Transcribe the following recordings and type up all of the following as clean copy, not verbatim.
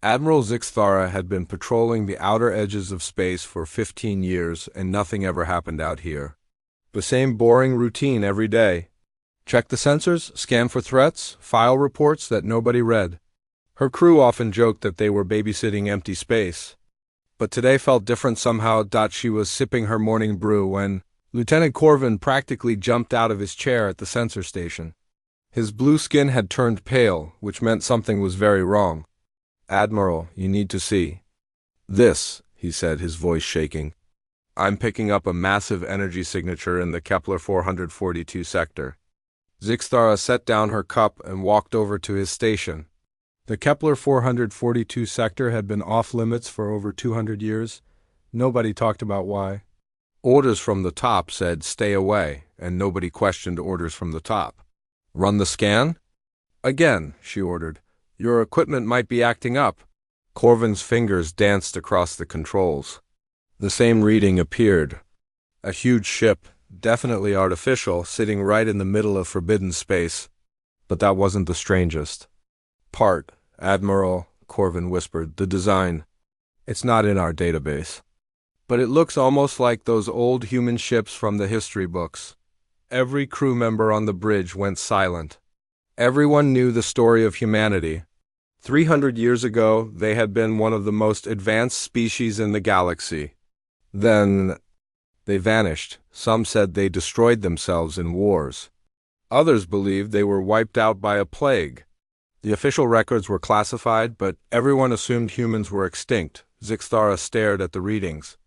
Admiral Zixthara had been patrolling the outer edges of space for 15 years, and nothing ever happened out here. The same boring routine every day. Check the sensors, scan for threats, file reports that nobody read. Her crew often joked that they were babysitting empty space. But today felt different somehow. She was sipping her morning brew when Lieutenant Corvin practically jumped out of his chair at the sensor station. His blue skin had turned pale, which meant something was very wrong. "Admiral, you need to see this," he said, his voice shaking. "I'm picking up a massive energy signature in the Kepler 442 sector." Zixthara set down her cup and walked over to his station. The Kepler 442 sector had been off-limits for over 200 years. Nobody talked about why. Orders from the top said stay away, and nobody questioned orders from the top. "Run the scan?" "Again," she ordered. "Your equipment might be acting up." Corvin's fingers danced across the controls. The same reading appeared. A huge ship, definitely artificial, sitting right in the middle of forbidden space. But that wasn't the strangest part. "Admiral," Corvin whispered, "the design. It's not in our database. But it looks almost like those old human ships from the history books." Every crew member on the bridge went silent. Everyone knew the story of humanity. 300 years ago, they had been one of the most advanced species in the galaxy. Then they vanished. Some said they destroyed themselves in wars. Others believed they were wiped out by a plague. The official records were classified, but everyone assumed humans were extinct. Zixthara stared at the readings.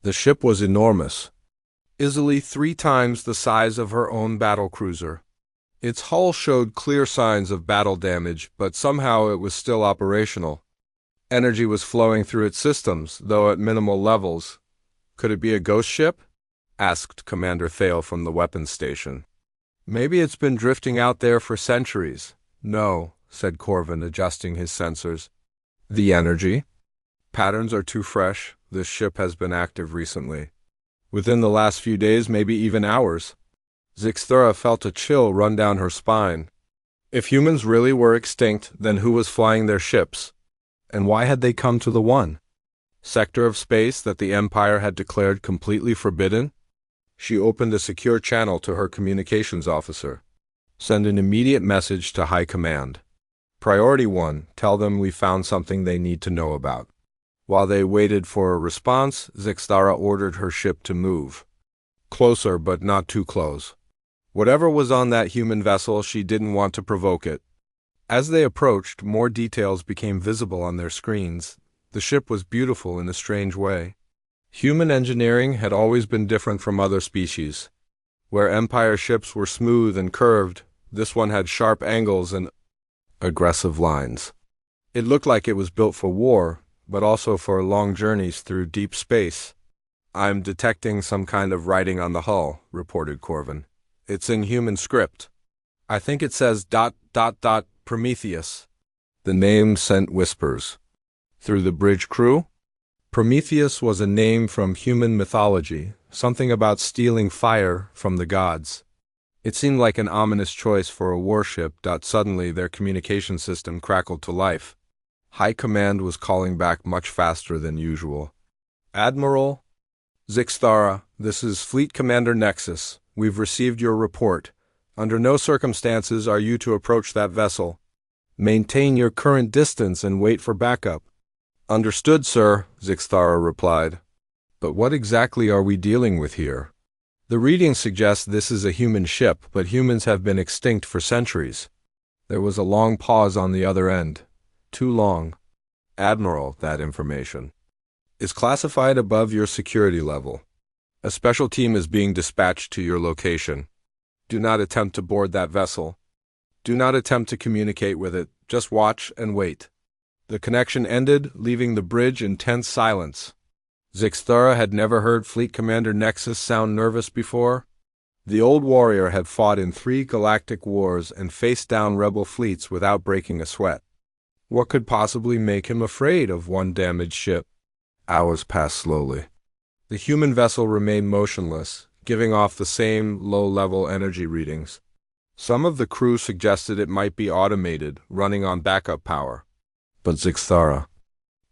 The ship was enormous, easily 3 times the size of her own battlecruiser. Its hull showed clear signs of battle damage, but somehow it was still operational. Energy was flowing through its systems, though at minimal levels. "Could it be a ghost ship?" asked Commander Thale from the weapons station. "Maybe it's been drifting out there for centuries." "No," said Corvin, adjusting his sensors. "The energy patterns are too fresh. This ship has been active recently. Within the last few days, maybe even hours." Zixthara felt a chill run down her spine. If humans really were extinct, then who was flying their ships? And why had they come to the one sector of space that the Empire had declared completely forbidden? She opened a secure channel to her communications officer. "Send an immediate message to High Command. Priority 1, tell them we found something they need to know about." While they waited for a response, Zixthara ordered her ship to move. Closer, but not too close. Whatever was on that human vessel, she didn't want to provoke it. As they approached, more details became visible on their screens. The ship was beautiful in a strange way. Human engineering had always been different from other species. Where Empire ships were smooth and curved, this one had sharp angles and aggressive lines. It looked like it was built for war, but also for long journeys through deep space. "I'm detecting some kind of writing on the hull," reported Corvin. "It's in human script. I think it says ... Prometheus." The name sent whispers through the bridge crew. Prometheus was a name from human mythology, something about stealing fire from the gods. It seemed like an ominous choice for a warship. Suddenly, their communication system crackled to life. High Command was calling back much faster than usual. "Admiral Zixthara, this is Fleet Commander Nexus. We've received your report. Under no circumstances are you to approach that vessel. Maintain your current distance and wait for backup." "Understood, sir," Zixthara replied. "But what exactly are we dealing with here? The reading suggests this is a human ship, but humans have been extinct for centuries." There was a long pause on the other end. Too long. "Admiral, that information is classified above your security level. A special team is being dispatched to your location. Do not attempt to board that vessel. Do not attempt to communicate with it. Just watch and wait." The connection ended, leaving the bridge in tense silence. Zixthara had never heard Fleet Commander Nexus sound nervous before. The old warrior had fought in 3 galactic wars and faced down rebel fleets without breaking a sweat. What could possibly make him afraid of one damaged ship? Hours passed slowly. The human vessel remained motionless, giving off the same low-level energy readings. Some of the crew suggested it might be automated, running on backup power. But Zixthara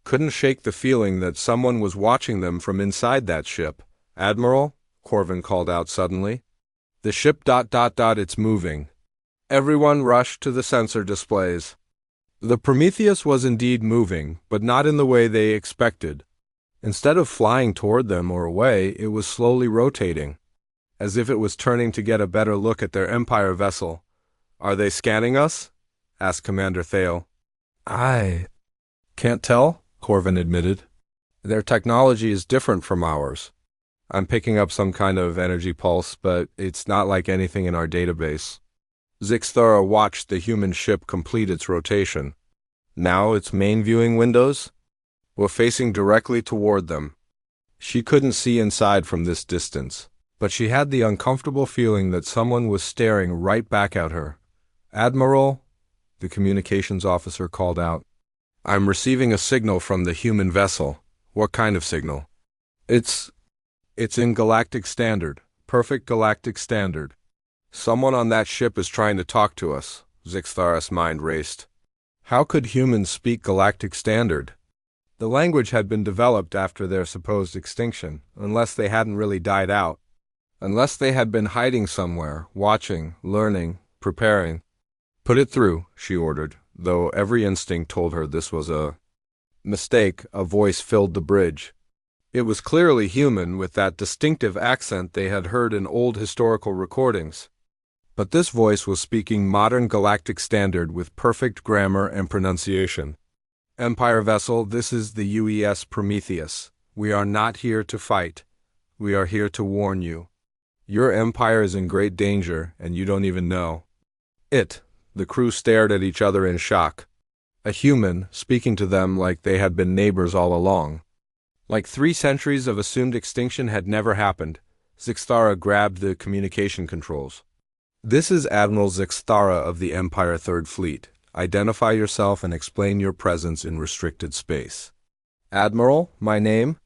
couldn't shake the feeling that someone was watching them from inside that ship. "Admiral," Corvin called out suddenly. "The ship ... it's moving." Everyone rushed to the sensor displays. The Prometheus was indeed moving, but not in the way they expected. Instead of flying toward them or away, it was slowly rotating, as if it was turning to get a better look at their Empire vessel. "Are they scanning us?" asked Commander Thale. "I can't tell," Corvin admitted. "Their technology is different from ours. I'm picking up some kind of energy pulse, but it's not like anything in our database." Zixthara watched the human ship complete its rotation. Now its main viewing windows were facing directly toward them. She couldn't see inside from this distance, but she had the uncomfortable feeling that someone was staring right back at her. "Admiral," the communications officer called out. "I'm receiving a signal from the human vessel." "What kind of signal?" It's in Galactic Standard. Perfect Galactic Standard." "Someone on that ship is trying to talk to us." Zixthara's mind raced. How could humans speak Galactic Standard? The language had been developed after their supposed extinction, unless they hadn't really died out. Unless they had been hiding somewhere, watching, learning, preparing. "Put it through," she ordered, though every instinct told her this was a mistake. A voice filled the bridge. It was clearly human, with that distinctive accent they had heard in old historical recordings. But this voice was speaking modern Galactic Standard with perfect grammar and pronunciation. "Empire vessel, this is the UES Prometheus. We are not here to fight. We are here to warn you. Your empire is in great danger, and you don't even know it." The crew stared at each other in shock. A human speaking to them like they had been neighbors all along. Like 3 centuries of assumed extinction had never happened. Zixthara grabbed the communication controls. "This is Admiral Zixthara of the Empire Third Fleet. Identify yourself and explain your presence in restricted space." "Admiral, my name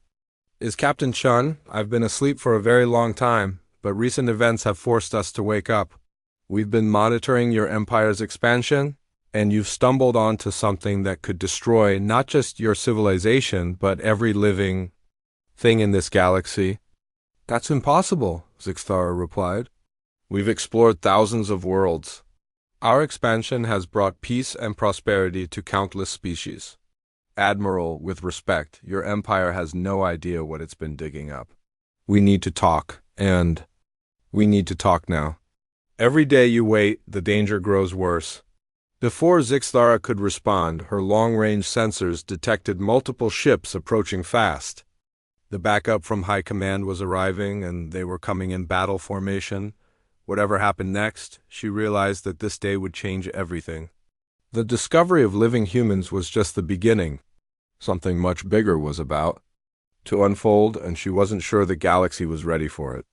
is Captain Chun. I've been asleep for a very long time, but recent events have forced us to wake up. We've been monitoring your Empire's expansion, and you've stumbled onto something that could destroy not just your civilization, but every living thing in this galaxy." "That's impossible," Zixthara replied. "We've explored thousands of worlds. Our expansion has brought peace and prosperity to countless species. Admiral, with respect, your empire has no idea what it's been digging up. We need to talk, and we need to talk now. Every day you wait, the danger grows worse." Before Zixthara could respond, her long-range sensors detected multiple ships approaching fast. The backup from High Command was arriving, and they were coming in battle formation. Whatever happened next, she realized that this day would change everything. The discovery of living humans was just the beginning. Something much bigger was about to unfold, and she wasn't sure the galaxy was ready for it.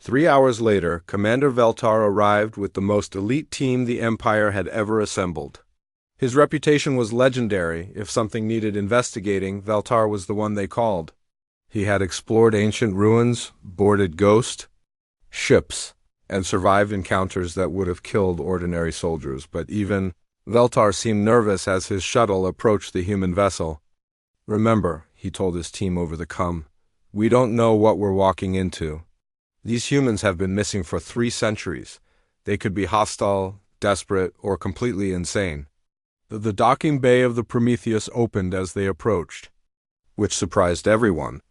3 hours later, Commander Veltar arrived with the most elite team the Empire had ever assembled. His reputation was legendary. If something needed investigating, Veltar was the one they called. He had explored ancient ruins, boarded ghost ships, and survived encounters that would have killed ordinary soldiers, but even Veltar seemed nervous as his shuttle approached the human vessel. "Remember," he told his team over the comm, "we don't know what we're walking into. These humans have been missing for 3 centuries. They could be hostile, desperate, or completely insane." The docking bay of the Prometheus opened as they approached, which surprised everyone.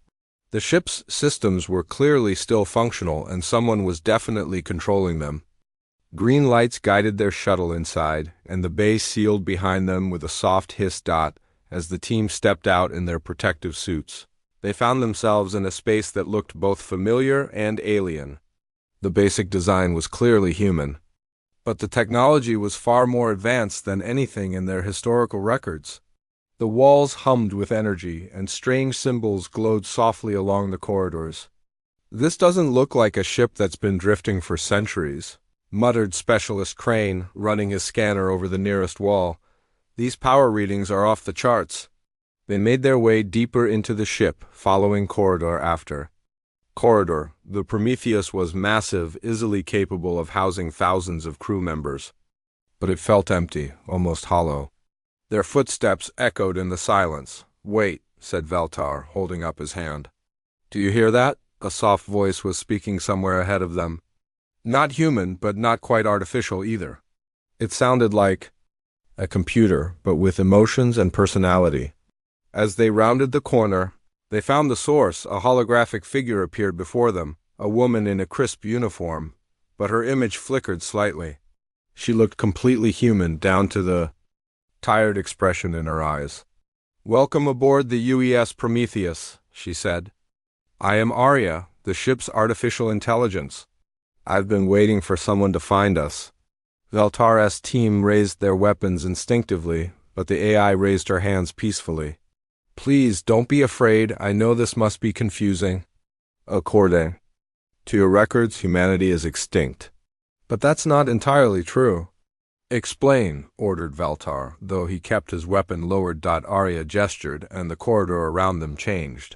The ship's systems were clearly still functional, and someone was definitely controlling them. Green lights guided their shuttle inside, and the bay sealed behind them with a soft hiss dot as the team stepped out in their protective suits. They found themselves in a space that looked both familiar and alien. The basic design was clearly human, but the technology was far more advanced than anything in their historical records. The walls hummed with energy, and strange symbols glowed softly along the corridors. "This doesn't look like a ship that's been drifting for centuries," muttered Specialist Crane, running his scanner over the nearest wall. "These power readings are off the charts." They made their way deeper into the ship, following corridor after corridor. The Prometheus was massive, easily capable of housing thousands of crew members. But it felt empty, almost hollow. Their footsteps echoed in the silence. Wait, said Veltar, holding up his hand. Do you hear that? A soft voice was speaking somewhere ahead of them. Not human, but not quite artificial either. It sounded like a computer, but with emotions and personality. As they rounded the corner, they found the source. A holographic figure appeared before them, a woman in a crisp uniform, but her image flickered slightly. She looked completely human, down to the tired expression in her eyes. Welcome aboard the UES Prometheus, she said. I am Arya, the ship's artificial intelligence. I've been waiting for someone to find us. Veltar's team raised their weapons instinctively, but the AI raised her hands peacefully. Please, don't be afraid. I know this must be confusing. According to your records, humanity is extinct. But that's not entirely true. Explain, ordered Veltar, though he kept his weapon lowered. Arya gestured, and the corridor around them changed.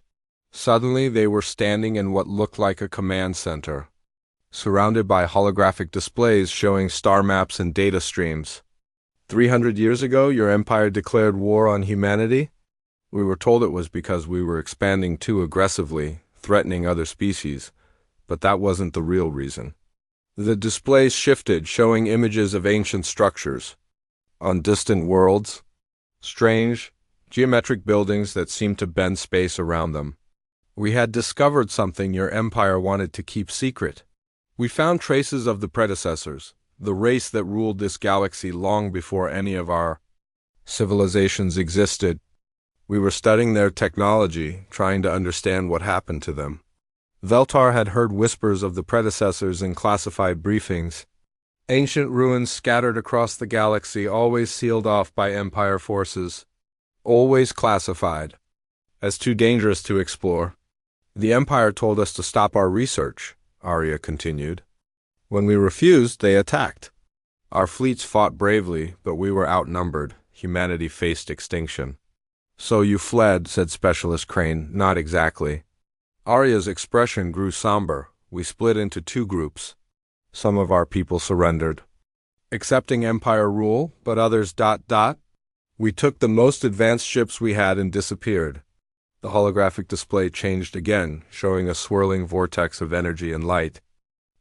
Suddenly, they were standing in what looked like a command center, surrounded by holographic displays showing star maps and data streams. 300 years ago, your empire declared war on humanity? We were told it was because we were expanding too aggressively, threatening other species, but that wasn't the real reason. The displays shifted, showing images of ancient structures on distant worlds, strange, geometric buildings that seemed to bend space around them. We had discovered something your empire wanted to keep secret. We found traces of the predecessors, the race that ruled this galaxy long before any of our civilizations existed. We were studying their technology, trying to understand what happened to them. Veltar had heard whispers of the predecessors in classified briefings. Ancient ruins scattered across the galaxy, always sealed off by Empire forces. Always classified, as too dangerous to explore. The Empire told us to stop our research, Arya continued. When we refused, they attacked. Our fleets fought bravely, but we were outnumbered. Humanity faced extinction. So you fled, said Specialist Crane. Not exactly. Arya's expression grew somber. We split into two groups. Some of our people surrendered, accepting Empire rule, but others ... We took the most advanced ships we had and disappeared. The holographic display changed again, showing a swirling vortex of energy and light.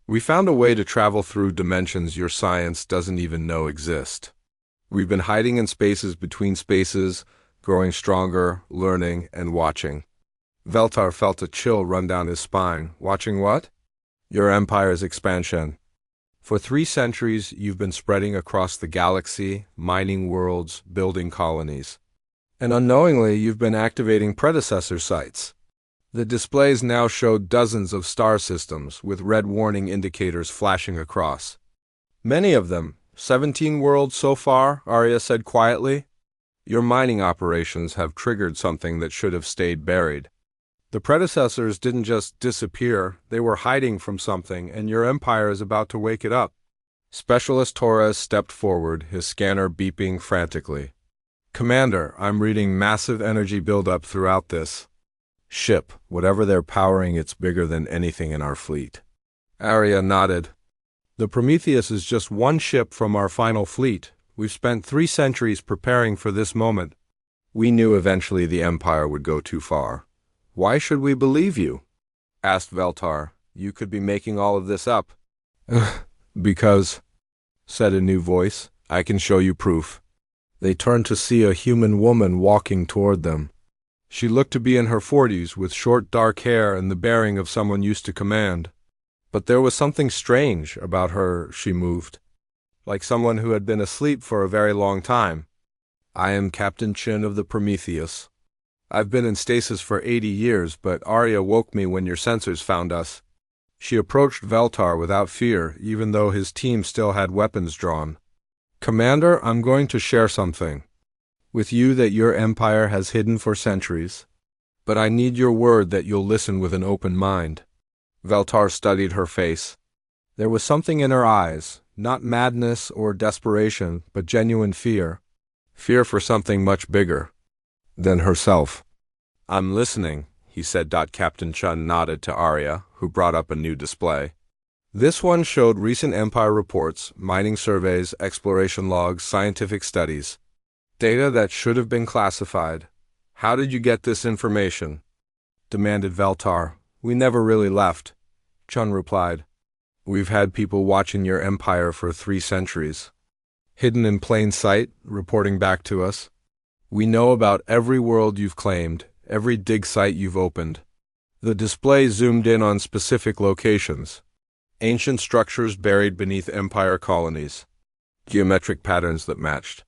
We found a way to travel through dimensions your science doesn't even know exist. We've been hiding in spaces between spaces, growing stronger, learning, and watching. Veltar felt a chill run down his spine. Watching what? Your empire's expansion. For 3 centuries, you've been spreading across the galaxy, mining worlds, building colonies. And unknowingly, you've been activating predecessor sites. The displays now showed dozens of star systems, with red warning indicators flashing across. Many of them, 17 worlds so far, Arya said quietly. Your mining operations have triggered something that should have stayed buried. The predecessors didn't just disappear, they were hiding from something, and your empire is about to wake it up. Specialist Torres stepped forward, his scanner beeping frantically. Commander, I'm reading massive energy buildup throughout this ship. Whatever they're powering, it's bigger than anything in our fleet. Arya nodded. The Prometheus is just one ship from our final fleet. We've spent 3 centuries preparing for this moment. We knew eventually the Empire would go too far. Why should we believe you? Asked Veltar. You could be making all of this up. Because, said a new voice, I can show you proof. They turned to see a human woman walking toward them. She looked to be in her 40s, with short dark hair and the bearing of someone used to command. But there was something strange about her. She moved, like someone who had been asleep for a very long time. I am Captain Chin of the Prometheus. I've been in stasis for 80 years, but Arya woke me when your sensors found us. She approached Veltar without fear, even though his team still had weapons drawn. Commander, I'm going to share something with you that your empire has hidden for centuries. But I need your word that you'll listen with an open mind. Veltar studied her face. There was something in her eyes, not madness or desperation, but genuine fear. Fear for something much bigger than herself. I'm listening, he said. Captain Chun nodded to Arya, who brought up a new display. This one showed recent Empire reports, mining surveys, exploration logs, scientific studies. Data that should have been classified. How did you get this information? Demanded Veltar. We never really left, Chun replied. We've had people watching your empire for 3 centuries. Hidden in plain sight, reporting back to us. We know about every world you've claimed, every dig site you've opened. The display zoomed in on specific locations. Ancient structures buried beneath empire colonies. Geometric patterns that matched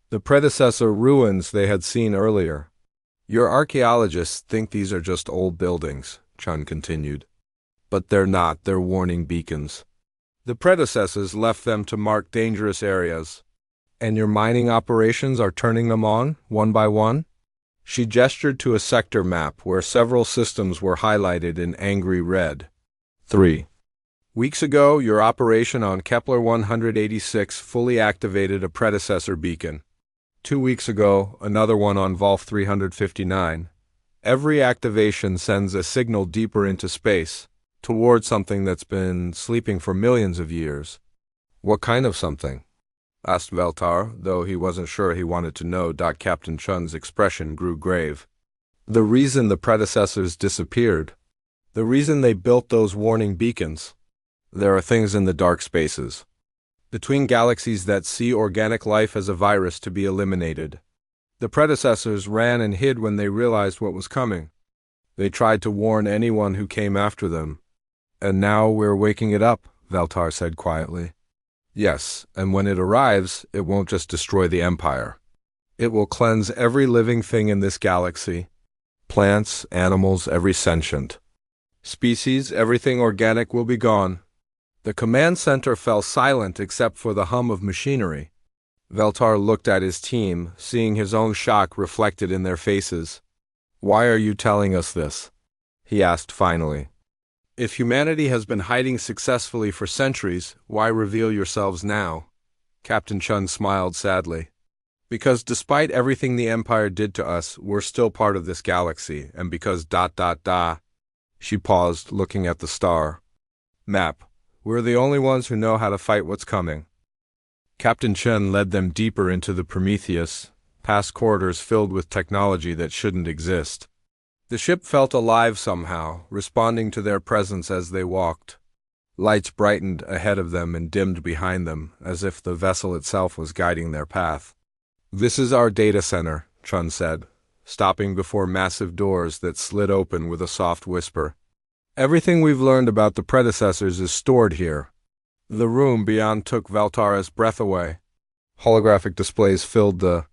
the predecessor ruins they had seen earlier. Your archaeologists think these are just old buildings, Chun continued. But they're not, they're warning beacons. The predecessors left them to mark dangerous areas. And your mining operations are turning them on, one by one? She gestured to a sector map where several systems were highlighted in angry red. 3 weeks ago, your operation on Kepler 186 fully activated a predecessor beacon. 2 weeks ago, another one on Volf 359. Every activation sends a signal deeper into space, toward something that's been sleeping for millions of years. What kind of something? Asked Veltar, though he wasn't sure he wanted to know. Captain Chun's expression grew grave. The reason the predecessors disappeared. The reason they built those warning beacons. There are things in the dark spaces, between galaxies that see organic life as a virus to be eliminated. The predecessors ran and hid when they realized what was coming. They tried to warn anyone who came after them. And now we're waking it up, Veltar said quietly. Yes, and when it arrives, it won't just destroy the Empire. It will cleanse every living thing in this galaxy. Plants, animals, every sentient species, everything organic will be gone. The command center fell silent except for the hum of machinery. Veltar looked at his team, seeing his own shock reflected in their faces. Why are you telling us this? He asked finally. If humanity has been hiding successfully for centuries, why reveal yourselves now? Captain Chun smiled sadly. Because despite everything the Empire did to us, we're still part of this galaxy, and because ... She paused, looking at the star map. We're the only ones who know how to fight what's coming. Captain Chen led them deeper into the Prometheus, past corridors filled with technology that shouldn't exist. The ship felt alive somehow, responding to their presence as they walked. Lights brightened ahead of them and dimmed behind them, as if the vessel itself was guiding their path. This is our data center, Chun said, stopping before massive doors that slid open with a soft whisper. Everything we've learned about the predecessors is stored here. The room beyond took Veltar's breath away. Holographic displays filled the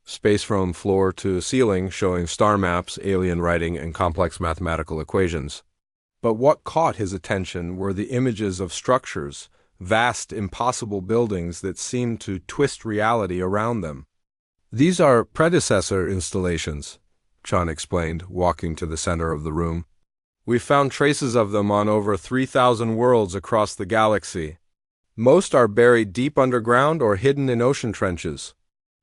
space from floor to ceiling, showing star maps, alien writing, and complex mathematical equations. But what caught his attention were the images of structures, vast, impossible buildings that seemed to twist reality around them. These are predecessor installations, Chun explained, walking to the center of the room. We found traces of them on over 3,000 worlds across the galaxy. Most are buried deep underground or hidden in ocean trenches.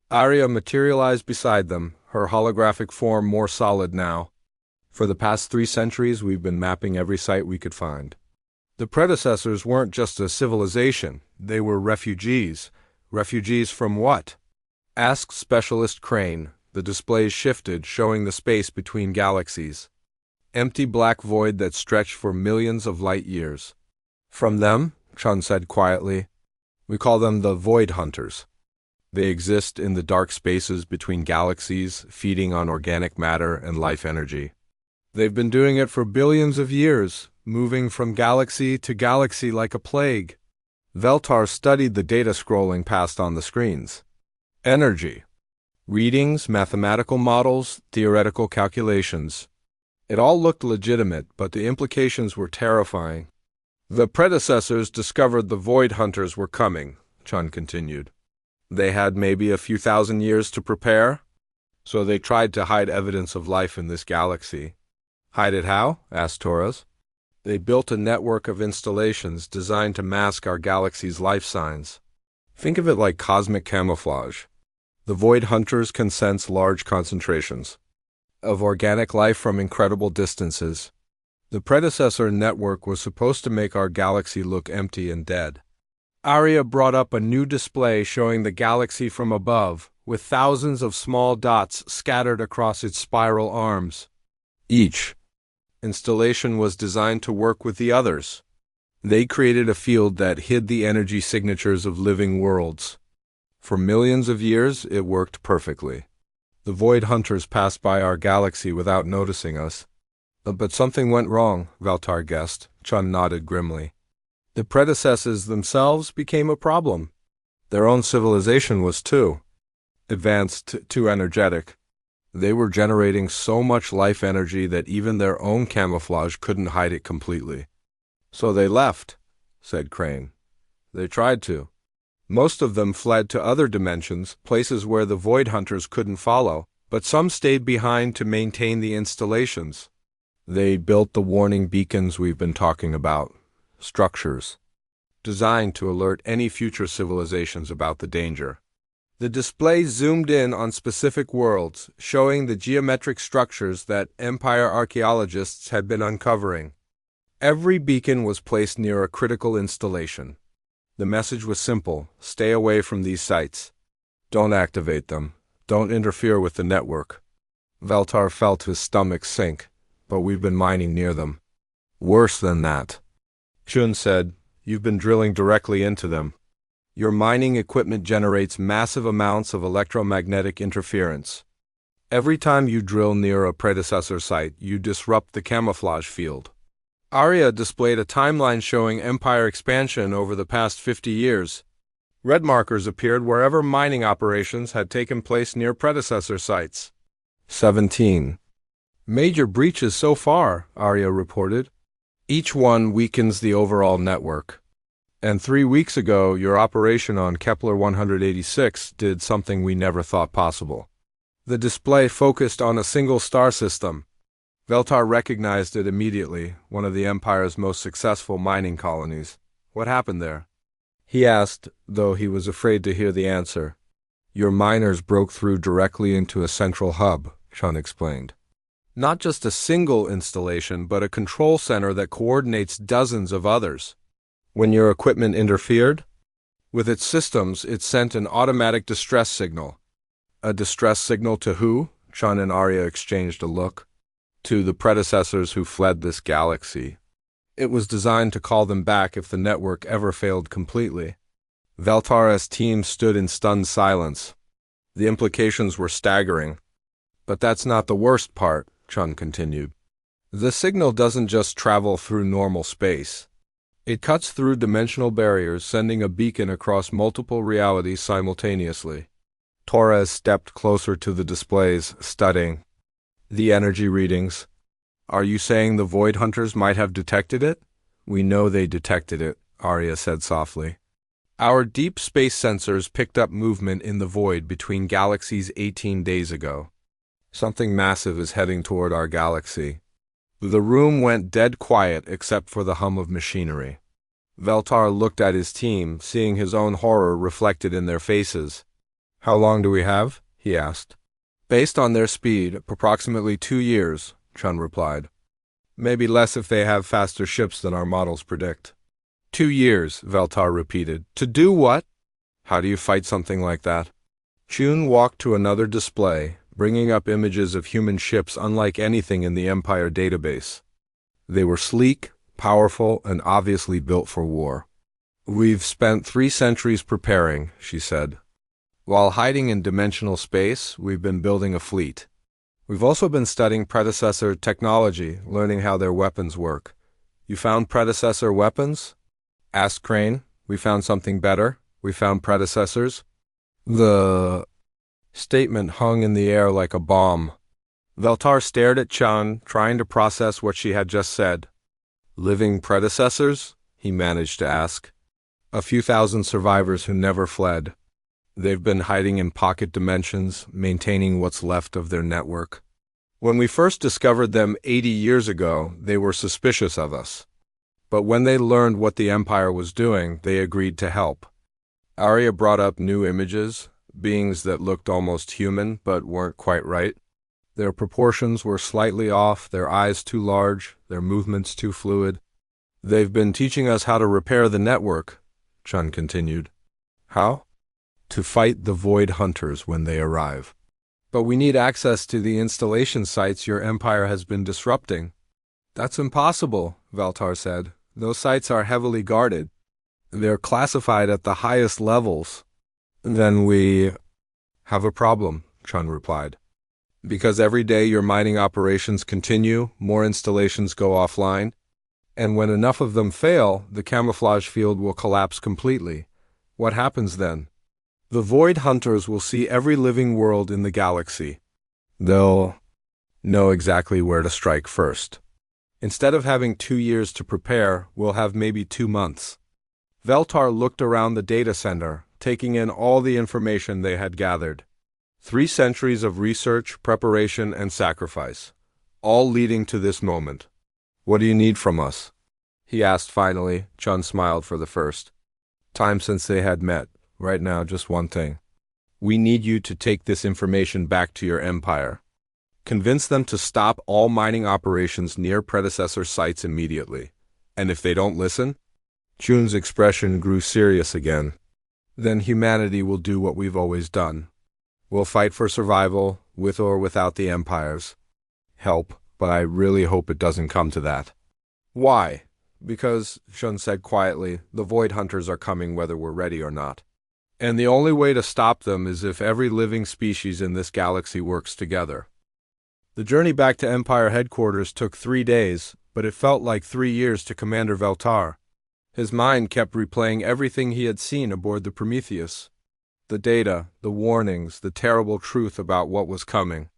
Arya materialized beside them, her holographic form more solid now. For the past 3 centuries, we've been mapping every site we could find. The predecessors weren't just a civilization, they were refugees. Refugees from what? Asked Specialist Crane. The displays shifted, showing the space between galaxies. Empty black void that stretched for millions of light years. From them, Chun said quietly, we call them the Void Hunters. They exist in the dark spaces between galaxies, feeding on organic matter and life energy. They've been doing it for billions of years, moving from galaxy to galaxy like a plague. Veltar studied the data scrolling past on the screens. Energy. Readings, mathematical models, theoretical calculations. It all looked legitimate, but the implications were terrifying. The predecessors discovered the Void Hunters were coming, Chun continued. They had maybe a few thousand years to prepare, so they tried to hide evidence of life in this galaxy. Hide it how? Asked Torres. They built a network of installations designed to mask our galaxy's life signs. Think of it like cosmic camouflage. The Void Hunters can sense large concentrations of organic life from incredible distances. The predecessor network was supposed to make our galaxy look empty and dead. Arya brought up a new display showing the galaxy from above, with thousands of small dots scattered across its spiral arms. Each installation was designed to work with the others. They created a field that hid the energy signatures of living worlds. For millions of years, it worked perfectly. The Void Hunters passed by our galaxy without noticing us. But something went wrong, Valtar guessed. Chun nodded grimly. The predecessors themselves became a problem. Their own civilization was too advanced, too energetic. They were generating so much life energy that even their own camouflage couldn't hide it completely. So they left, said Crane. They tried to. Most of them fled to other dimensions, places where the Void Hunters couldn't follow, but some stayed behind to maintain the installations. They built the warning beacons we've been talking about, structures, designed to alert any future civilizations about the danger. The display zoomed in on specific worlds, showing the geometric structures that Empire archaeologists had been uncovering. Every beacon was placed near a critical installation. The message was simple: stay away from these sites. Don't activate them. Don't interfere with the network. Valtar felt his stomach sink, but we've been mining near them. Worse than that, Chun said. You've been drilling directly into them. Your mining equipment generates massive amounts of electromagnetic interference. Every time you drill near a predecessor site, you disrupt the camouflage field. Arya displayed a timeline showing Empire expansion over the past 50 years. Red markers appeared wherever mining operations had taken place near predecessor sites. 17 major breaches so far, Arya reported. Each one weakens the overall network. And 3 weeks ago, your operation on Kepler 186 did something we never thought possible. The display focused on a single star system. Veltar recognized it immediately, one of the Empire's most successful mining colonies. What happened there? He asked, though he was afraid to hear the answer. Your miners broke through directly into a central hub, Chun explained. Not just a single installation, but a control center that coordinates dozens of others. When your equipment interfered with its systems, it sent an automatic distress signal. A distress signal to who? Chun and Arya exchanged a look. To the predecessors who fled this galaxy. It was designed to call them back if the network ever failed completely. Veltar's team stood in stunned silence. The implications were staggering. But that's not the worst part, Chun continued. The signal doesn't just travel through normal space. It cuts through dimensional barriers, sending a beacon across multiple realities simultaneously. Torres stepped closer to the displays, studying the energy readings. Are you saying the Void Hunters might have detected it? We know they detected it, Arya said softly. Our deep space sensors picked up movement in the void between galaxies 18 days ago. Something massive is heading toward our galaxy. The room went dead quiet except for the hum of machinery. Veltar looked at his team, seeing his own horror reflected in their faces. How long do we have? He asked. Based on their speed, approximately 2 years, Chun replied. Maybe less if they have faster ships than our models predict. 2 years, Veltar repeated. To do what? How do you fight something like that? Chun walked to another display, bringing up images of human ships unlike anything in the Empire database. They were sleek, powerful, and obviously built for war. We've spent 3 centuries preparing, she said. While hiding in dimensional space, we've been building a fleet. We've also been studying predecessor technology, learning how their weapons work. You found predecessor weapons? Asked Crane. We found something better. We found predecessors. The statement hung in the air like a bomb. Veltar stared at Chun, trying to process what she had just said. Living predecessors? He managed to ask. A few thousand survivors who never fled. They've been hiding in pocket dimensions, maintaining what's left of their network. When we first discovered them 80 years ago, they were suspicious of us. But when they learned what the Empire was doing, they agreed to help. Arya brought up new images, beings that looked almost human but weren't quite right. Their proportions were slightly off, their eyes too large, their movements too fluid. They've been teaching us how to repair the network, Chun continued. How? To fight the Void Hunters when they arrive. But we need access to the installation sites your empire has been disrupting. That's impossible, Veltar said. Those sites are heavily guarded. They're classified at the highest levels. Then we have a problem, Chun replied. Because every day your mining operations continue, more installations go offline, and when enough of them fail, the camouflage field will collapse completely. What happens then? The Void Hunters will see every living world in the galaxy. They'll know exactly where to strike first. Instead of having 2 years to prepare, we'll have maybe 2 months. Veltar looked around the data center, taking in all the information they had gathered. 3 centuries of research, preparation, and sacrifice, all leading to this moment. What do you need from us? He asked finally. Chun smiled for the first time since they had met. Right now, just one thing. We need you to take this information back to your empire. Convince them to stop all mining operations near predecessor sites immediately. And if they don't listen? Chun's expression grew serious again. Then humanity will do what we've always done. We'll fight for survival, with or without the empire's help, but I really hope it doesn't come to that. Why? Because, Chun said quietly, the Void Hunters are coming whether we're ready or not. And the only way to stop them is if every living species in this galaxy works together. The journey back to Empire headquarters took 3 days, but it felt like 3 years to Commander Veltar. His mind kept replaying everything he had seen aboard the Prometheus. The data, the warnings, the terrible truth about what was coming.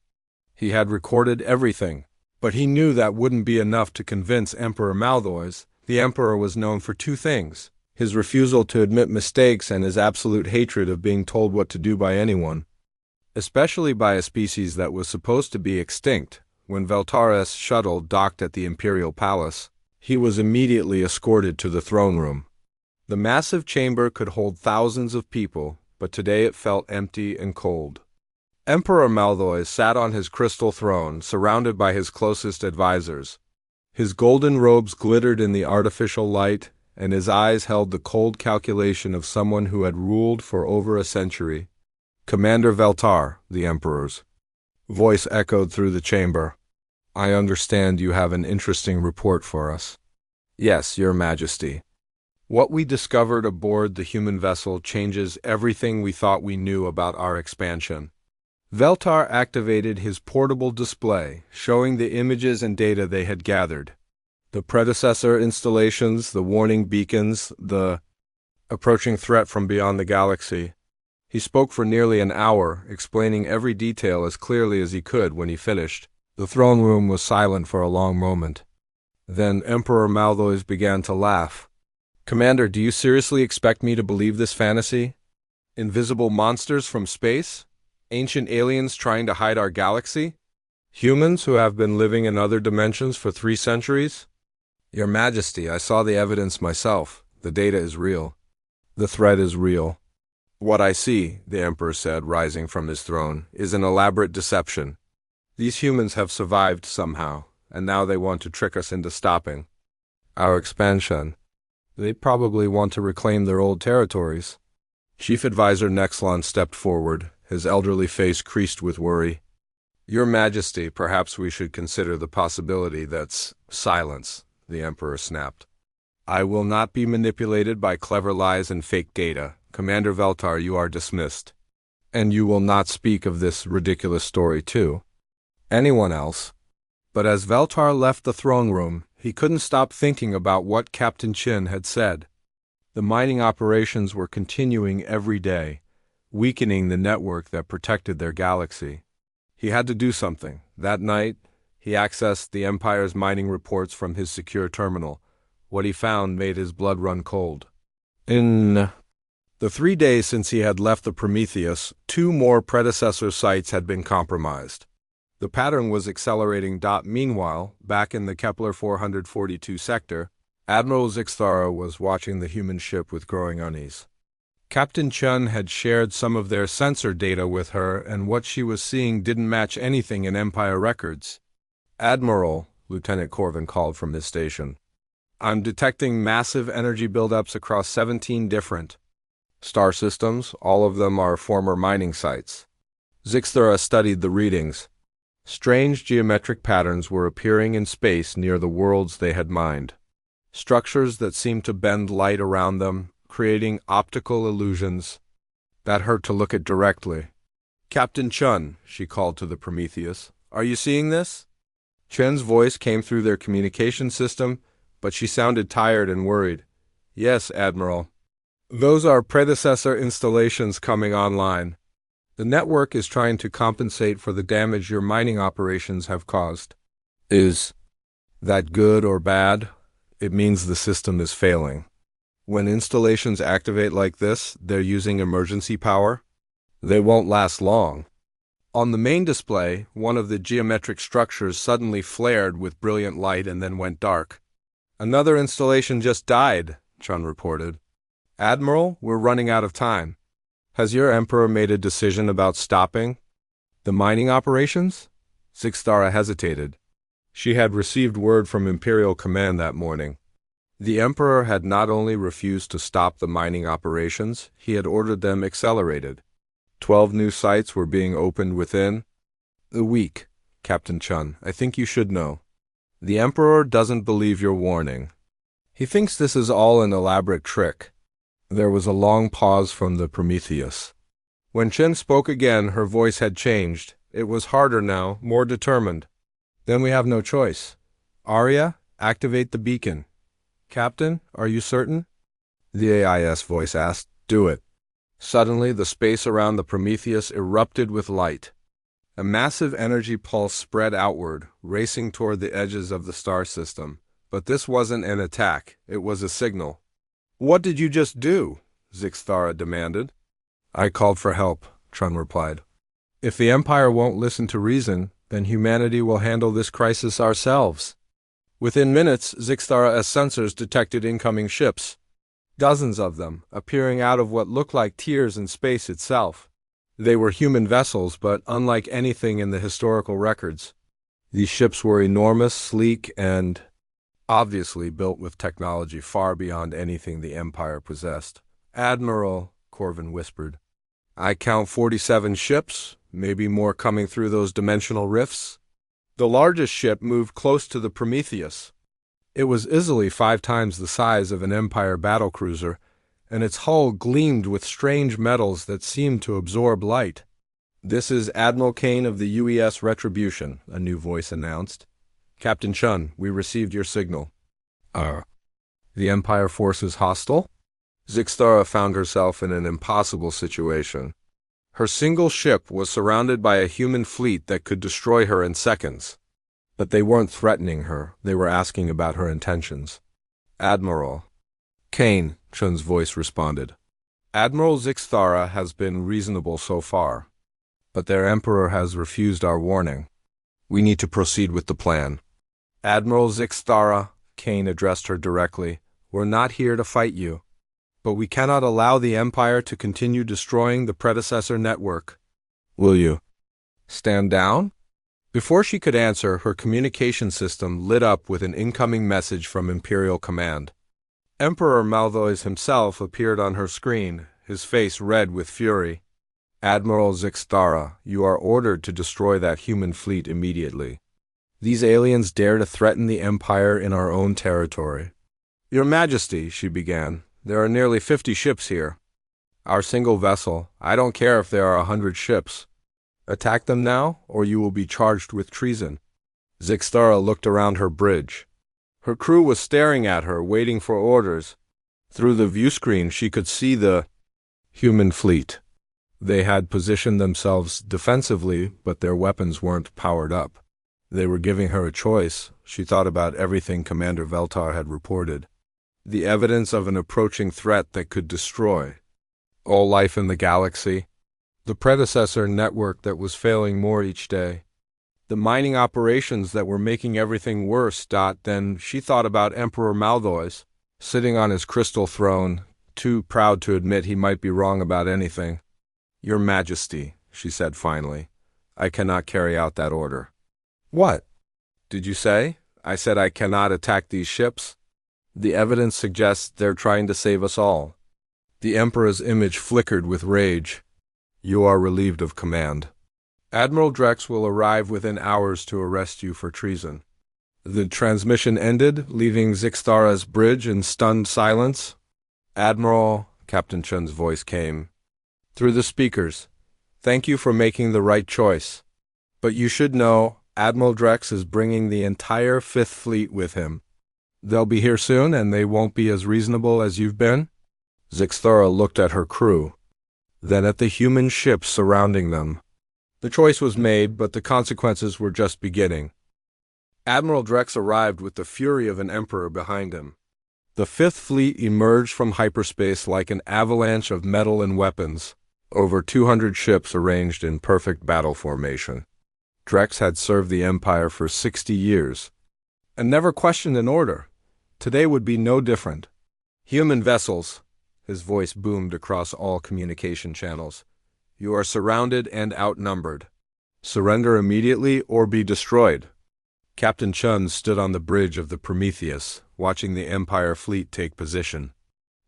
He had recorded everything, but he knew that wouldn't be enough to convince Emperor Maldois. The Emperor was known for 2 things: his refusal to admit mistakes and his absolute hatred of being told what to do by anyone, especially by a species that was supposed to be extinct. When Veltar's shuttle docked at the Imperial Palace, he was immediately escorted to the throne room. The massive chamber could hold thousands of people, but today it felt empty and cold. Emperor Maldois sat on his crystal throne, surrounded by his closest advisors. His golden robes glittered in the artificial light, and his eyes held the cold calculation of someone who had ruled for over a century. Commander Veltar, the Emperor's voice echoed through the chamber. I understand you have an interesting report for us. Yes, Your Majesty. What we discovered aboard the human vessel changes everything we thought we knew about our expansion. Veltar activated his portable display, showing the images and data they had gathered. The predecessor installations, the warning beacons, the approaching threat from beyond the galaxy. He spoke for nearly an hour, explaining every detail as clearly as he could. When he finished, the throne room was silent for a long moment. Then Emperor Maldois began to laugh. Commander, do you seriously expect me to believe this fantasy? Invisible monsters from space? Ancient aliens trying to hide our galaxy? Humans who have been living in other dimensions for 3 centuries? Your Majesty, I saw the evidence myself. The data is real. The threat is real. What I see, the Emperor said, rising from his throne, is an elaborate deception. These humans have survived somehow, and now they want to trick us into stopping our expansion. They probably want to reclaim their old territories. Chief Advisor Nexlon stepped forward, his elderly face creased with worry. Your Majesty, perhaps we should consider the possibility that's silence, the Emperor snapped. I will not be manipulated by clever lies and fake data. Commander Veltar, you are dismissed. And you will not speak of this ridiculous story to anyone else. But as Veltar left the throne room, he couldn't stop thinking about what Captain Chin had said. The mining operations were continuing every day, weakening the network that protected their galaxy. He had to do something. That night, he accessed the Empire's mining reports from his secure terminal. What he found made his blood run cold. In the 3 days since he had left the Prometheus, 2 more predecessor sites had been compromised. The pattern was accelerating. Meanwhile, back in the Kepler 442 sector, Admiral Zixthara was watching the human ship with growing unease. Captain Chun had shared some of their sensor data with her, and what she was seeing didn't match anything in Empire records. Admiral, Lieutenant Corvin called from his station. I'm detecting massive energy buildups across 17 different star systems. All of them are former mining sites. Zixthara studied the readings. Strange geometric patterns were appearing in space near the worlds they had mined. Structures that seemed to bend light around them, creating optical illusions that hurt to look at directly. "Captain Chun," she called to the Prometheus, "are you seeing this?" Chen's voice came through their communication system, but she sounded tired and worried. "Yes, Admiral. Those are predecessor installations coming online. The network is trying to compensate for the damage your mining operations have caused." "Is that good or bad?" "It means the system is failing. When installations activate like this, they're using emergency power. They won't last long." On the main display, one of the geometric structures suddenly flared with brilliant light and then went dark. "Another installation just died," Chun reported. "Admiral, we're running out of time. Has your Emperor made a decision about stopping the mining operations?" Zixthara hesitated. She had received word from Imperial Command that morning. The Emperor had not only refused to stop the mining operations, he had ordered them accelerated. 12 new sites were being opened within a week. "Captain Chun, I think you should know. The Emperor doesn't believe your warning. He thinks this is all an elaborate trick." There was a long pause from the Prometheus. When Chen spoke again, her voice had changed. It was harder now, more determined. "Then we have no choice. Arya, activate the beacon." "Captain, are you certain?" the AIS voice asked. "Do it." Suddenly, the space around the Prometheus erupted with light. A massive energy pulse spread outward, racing toward the edges of the star system. But this wasn't an attack, it was a signal. "What did you just do?" Zixthara demanded. "I called for help," Chun replied. "If the Empire won't listen to reason, then humanity will handle this crisis ourselves." Within minutes, Zixthara's sensors detected incoming ships. Dozens of them, appearing out of what looked like tears in space itself. They were human vessels, but unlike anything in the historical records. These ships were enormous, sleek, and obviously built with technology far beyond anything the Empire possessed. "Admiral," Corvin whispered, "I count 47 ships, maybe more coming through those dimensional rifts." The largest ship moved close to the Prometheus. It was easily 5 times the size of an Empire battlecruiser, and its hull gleamed with strange metals that seemed to absorb light. "This is Admiral Kane of the UES Retribution," a new voice announced. "Captain Chun, we received your signal." The Empire forces hostile?" Zixthara found herself in an impossible situation. Her single ship was surrounded by a human fleet that could destroy her in seconds. But they weren't threatening her, they were asking about her intentions. "Admiral." "Kane," Chun's voice responded. "Admiral Zixthara has been reasonable so far, but their Emperor has refused our warning. We need to proceed with the plan." "Admiral Zixthara," Kane addressed her directly, "we're not here to fight you, but we cannot allow the Empire to continue destroying the predecessor network. Will you stand down?" Before she could answer, her communication system lit up with an incoming message from Imperial Command. Emperor Malvois himself appeared on her screen, his face red with fury. "Admiral Zixthara, you are ordered to destroy that human fleet immediately. These aliens dare to threaten the Empire in our own territory." "Your Majesty," she began, "there are nearly 50 ships here. Our single vessel, I don't care if there are 100 ships. Attack them now, or you will be charged with treason." Zixthara looked around her bridge. Her crew was staring at her, waiting for orders. Through the viewscreen, she could see the human fleet. They had positioned themselves defensively, but their weapons weren't powered up. They were giving her a choice. She thought about everything Commander Veltar had reported. The evidence of an approaching threat that could destroy all life in the galaxy. The predecessor network that was failing more each day. The mining operations that were making everything worse. Then she thought about Emperor Malvois, sitting on his crystal throne, too proud to admit he might be wrong about anything. "Your Majesty," she said finally, "I cannot carry out that order." "What did you say?" "I said I cannot attack these ships." The evidence suggests they're trying to save us all. The Emperor's image flickered with rage. You are relieved of command. Admiral Drex will arrive within hours to arrest you for treason. The transmission ended, leaving Zixtara's bridge in stunned silence. Admiral, Captain Chun's voice came through the speakers. Thank you for making the right choice. But you should know, Admiral Drex is bringing the entire Fifth Fleet with him. They'll be here soon, and they won't be as reasonable as you've been? Zixtara looked at her crew, then at the human ships surrounding them. The choice was made, but the consequences were just beginning. Admiral Drex arrived with the fury of an emperor behind him. The Fifth Fleet emerged from hyperspace like an avalanche of metal and weapons, over 200 ships arranged in perfect battle formation. Drex had served the Empire for 60 years, and never questioned an order. Today would be no different. Human vessels, his voice boomed across all communication channels. You are surrounded and outnumbered. Surrender immediately or be destroyed. Captain Chun stood on the bridge of the Prometheus, watching the Empire fleet take position.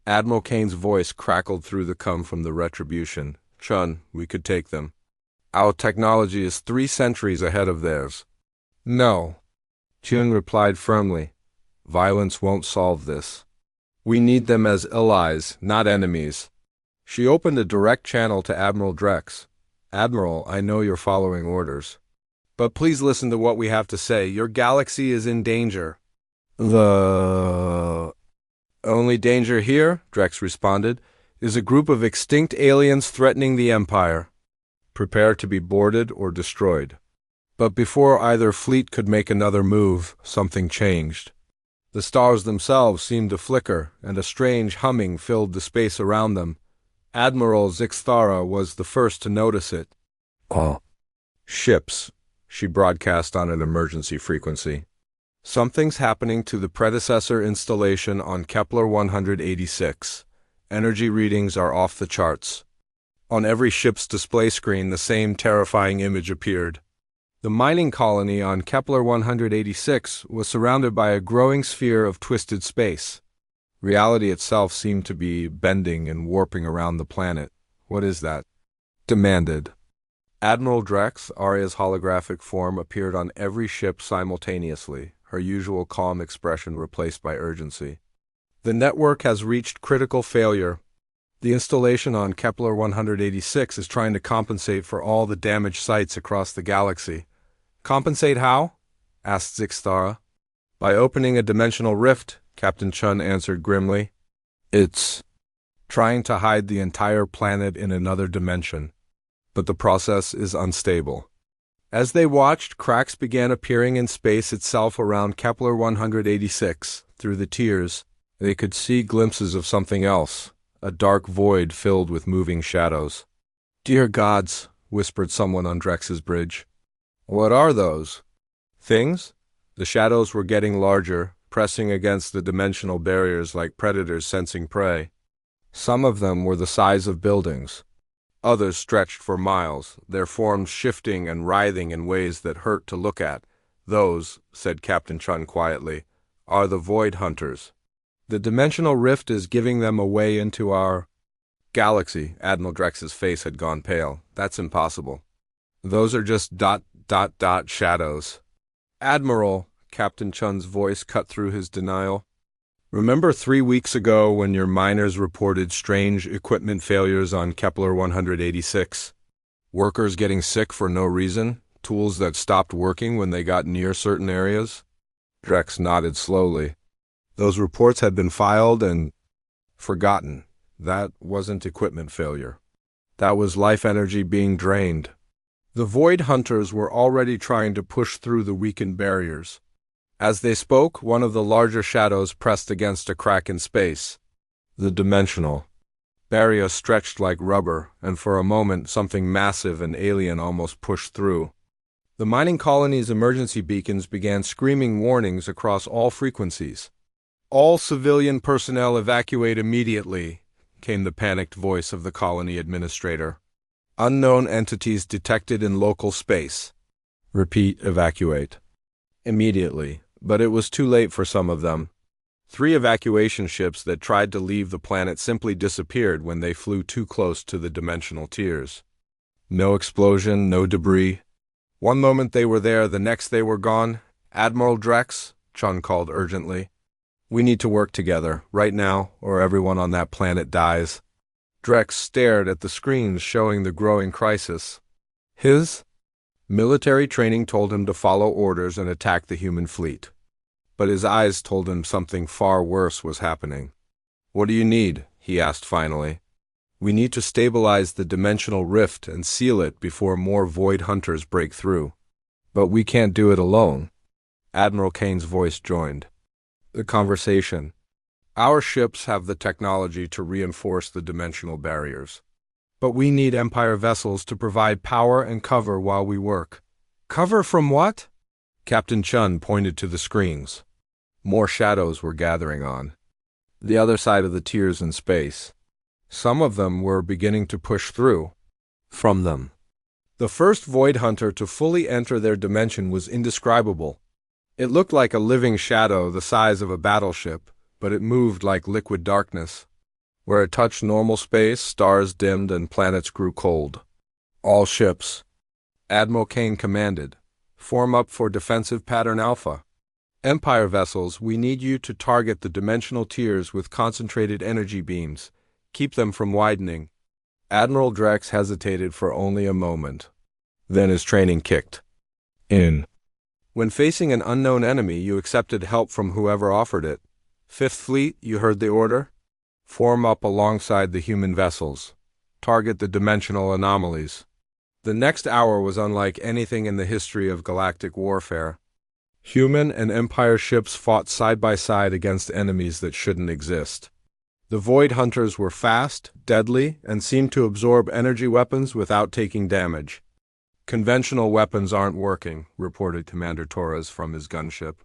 Admiral Kane's voice crackled through the cum from the Retribution. Chun, we could take them. Our technology is 3 centuries ahead of theirs. No. Chun replied firmly. Violence won't solve this. We need them as allies, not enemies. She opened a direct channel to Admiral Drex. Admiral, I know you're following orders. But please listen to what we have to say. Your galaxy is in danger. The only danger here, Drex responded, is a group of extinct aliens threatening the Empire. Prepare to be boarded or destroyed. But before either fleet could make another move, something changed. The stars themselves seemed to flicker, and a strange humming filled the space around them. Admiral Zixtara was the first to notice it. Ships, she broadcast on an emergency frequency. Something's happening to the predecessor installation on Kepler 186. Energy readings are off the charts. On every ship's display screen, the same terrifying image appeared. The mining colony on Kepler 186 was surrounded by a growing sphere of twisted space. Reality itself seemed to be bending and warping around the planet. What is that? Demanded. Admiral Drex, Arya's holographic form, appeared on every ship simultaneously, her usual calm expression replaced by urgency. The network has reached critical failure. The installation on Kepler 186 is trying to compensate for all the damaged sites across the galaxy. Compensate how? Asked Zixtara. By opening a dimensional rift, Captain Chun answered grimly. It's trying to hide the entire planet in another dimension. But the process is unstable. As they watched, cracks began appearing in space itself around Kepler 186. Through the tiers, they could see glimpses of something else, a dark void filled with moving shadows. Dear gods, whispered someone on Drex's bridge. What are those? Things? The shadows were getting larger, pressing against the dimensional barriers like predators sensing prey. Some of them were the size of buildings. Others stretched for miles, their forms shifting and writhing in ways that hurt to look at. Those, said Captain Chun quietly, are the Void Hunters. The dimensional rift is giving them a way into our galaxy. Admiral Drex's face had gone pale. That's impossible. Those are just ... shadows. Admiral, Captain Chun's voice cut through his denial. Remember 3 weeks ago when your miners reported strange equipment failures on Kepler 186? Workers getting sick for no reason? Tools that stopped working when they got near certain areas? Drex nodded slowly. Those reports had been filed and forgotten. That wasn't equipment failure. That was life energy being drained. The Void Hunters were already trying to push through the weakened barriers. As they spoke, one of the larger shadows pressed against a crack in space. The dimensional barrier stretched like rubber, and for a moment something massive and alien almost pushed through. The mining colony's emergency beacons began screaming warnings across all frequencies. All civilian personnel evacuate immediately, came the panicked voice of the colony administrator. Unknown entities detected in local space. Repeat, evacuate. Immediately, but it was too late for some of them. 3 evacuation ships that tried to leave the planet simply disappeared when they flew too close to the dimensional tiers. No explosion, no debris. One moment they were there, the next they were gone. Admiral Drex, Chun called urgently. We need to work together, right now, or everyone on that planet dies. Drex stared at the screens showing the growing crisis. His military training told him to follow orders and attack the human fleet. But his eyes told him something far worse was happening. What do you need? He asked finally. We need to stabilize the dimensional rift and seal it before more void hunters break through. But we can't do it alone. Admiral Kane's voice joined the conversation. Our ships have the technology to reinforce the dimensional barriers. But we need Empire vessels to provide power and cover while we work. Cover from what? Captain Chun pointed to the screens. More shadows were gathering on the other side of the tiers in space. Some of them were beginning to push through from them. The first void hunter to fully enter their dimension was indescribable. It looked like a living shadow the size of a battleship, but it moved like liquid darkness. Where it touched normal space, stars dimmed and planets grew cold. All ships, Admiral Kane commanded, form up for defensive pattern Alpha. Empire vessels, we need you to target the dimensional tiers with concentrated energy beams. Keep them from widening. Admiral Drex hesitated for only a moment. Then his training kicked in. When facing an unknown enemy, you accepted help from whoever offered it. Fifth Fleet, you heard the order? Form up alongside the human vessels. Target the dimensional anomalies. The next hour was unlike anything in the history of galactic warfare. Human and Empire ships fought side by side against enemies that shouldn't exist. The Void Hunters were fast, deadly, and seemed to absorb energy weapons without taking damage. Conventional weapons aren't working, reported Commander Torres from his gunship.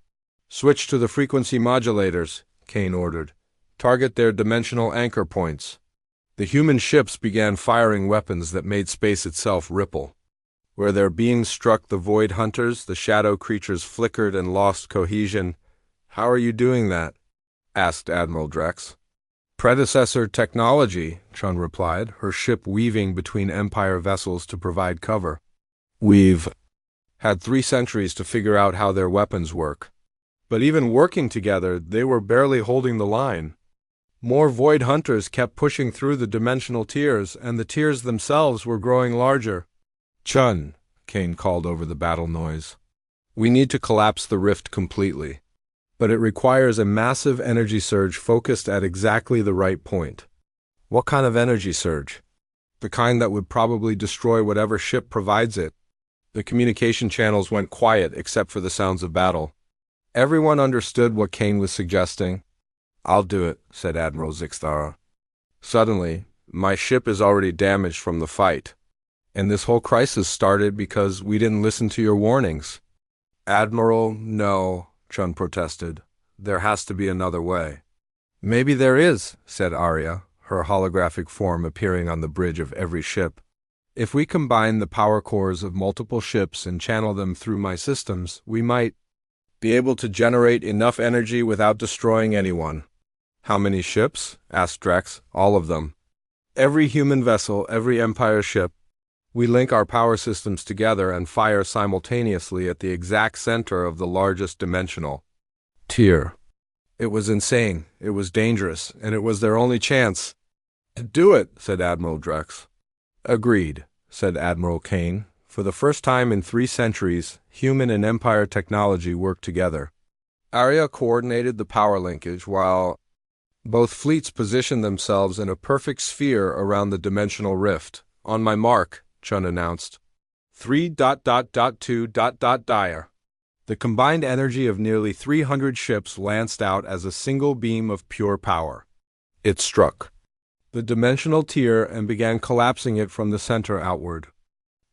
Switch to the frequency modulators, Kane ordered. Target their dimensional anchor points. The human ships began firing weapons that made space itself ripple. Where their beams struck the Void Hunters, the shadow creatures flickered and lost cohesion. How are you doing that? Asked Admiral Drex. Predecessor technology, Chun replied, her ship weaving between Empire vessels to provide cover. We've had 3 centuries to figure out how their weapons work. But even working together, they were barely holding the line. More Void Hunters kept pushing through the dimensional tiers, and the tiers themselves were growing larger. Chun, Kane called over the battle noise. We need to collapse the rift completely. But it requires a massive energy surge focused at exactly the right point. What kind of energy surge? The kind that would probably destroy whatever ship provides it. The communication channels went quiet except for the sounds of battle. Everyone understood what Kane was suggesting. I'll do it, said Admiral Zixthara. Suddenly, my ship is already damaged from the fight. And this whole crisis started because we didn't listen to your warnings. Admiral, no, Chun protested. There has to be another way. Maybe there is, said Arya, her holographic form appearing on the bridge of every ship. If we combine the power cores of multiple ships and channel them through my systems, we might be able to generate enough energy without destroying anyone. How many ships? Asked Drex. All of them. Every human vessel, every Empire ship. We link our power systems together and fire simultaneously at the exact center of the largest dimensional tier. It was insane, it was dangerous, and it was their only chance. Do it, said Admiral Drex. Agreed, said Admiral Kane. For the first time in 3 centuries, human and Empire technology worked together. Arya coordinated the power linkage while both fleets positioned themselves in a perfect sphere around the dimensional rift. On my mark, Chun announced. 3.2. The combined energy of nearly 300 ships lanced out as a single beam of pure power. It struck the dimensional tier and began collapsing it from the center outward.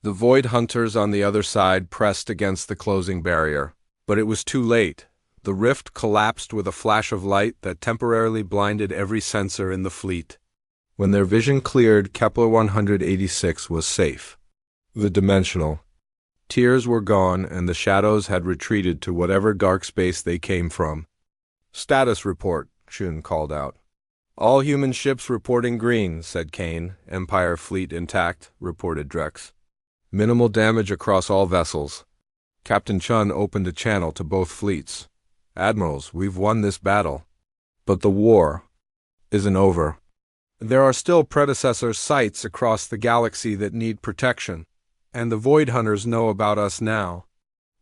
The Void Hunters on the other side pressed against the closing barrier, but it was too late. The rift collapsed with a flash of light that temporarily blinded every sensor in the fleet. When their vision cleared, Kepler 186 was safe. The dimensional tiers were gone, and the shadows had retreated to whatever dark space they came from. Status report, Shun called out. All human ships reporting green, said Kane. Empire fleet intact, reported Drex. Minimal damage across all vessels. Captain Chun opened a channel to both fleets. Admirals, we've won this battle. But the war isn't over. There are still predecessor sites across the galaxy that need protection, and the Void Hunters know about us now.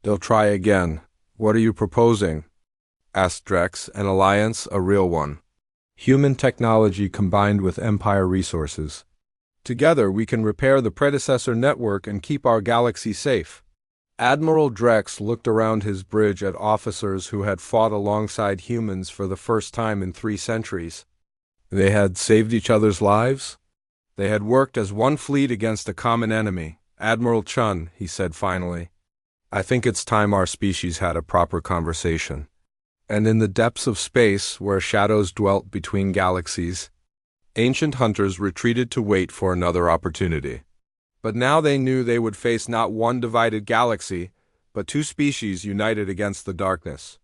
They'll try again. What are you proposing? Asked Drex. An alliance, a real one. Human technology combined with Empire resources. Together we can repair the predecessor network and keep our galaxy safe. Admiral Drex looked around his bridge at officers who had fought alongside humans for the first time in 3 centuries. They had saved each other's lives? They had worked as one fleet against a common enemy. Admiral Chun, he said finally, I think it's time our species had a proper conversation. And in the depths of space, where shadows dwelt between galaxies, ancient hunters retreated to wait for another opportunity. But now they knew they would face not one divided galaxy, but 2 species united against the darkness.